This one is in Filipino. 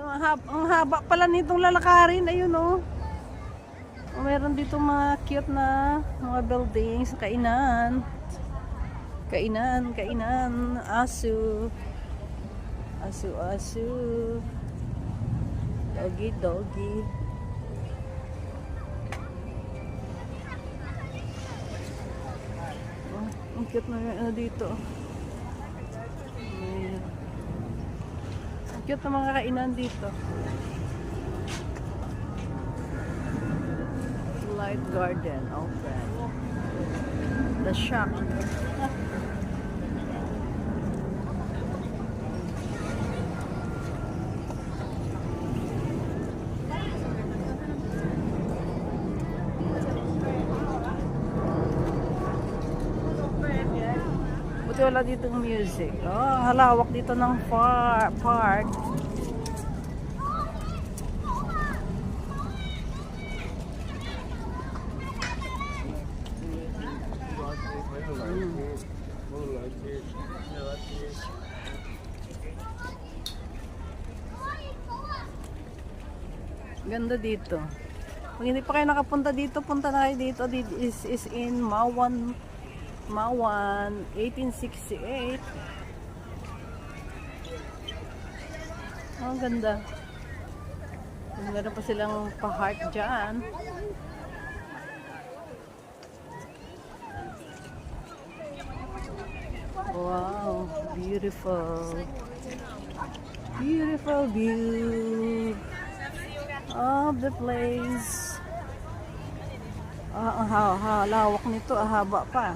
Yung ang haba pala nitong lalakarin. Ayun oh. Meron dito mga cute na mga buildings, kainan. Kainan, asu. Asu. Doggy. Oh, ang cute na ano dito. Ang cute na mga kainan dito. Light garden open. The shop. Buti wala ditong music. Oh, halawak dito ng park. Ganda dito. Kung hindi pa kayo nakapunta dito, punta na kayo dito. This is in Mawan 1868. Oh, ganda. Meron pa silang pa-heart dyan. Wow, beautiful. Beautiful view of the place. Lawak nito, haba pa.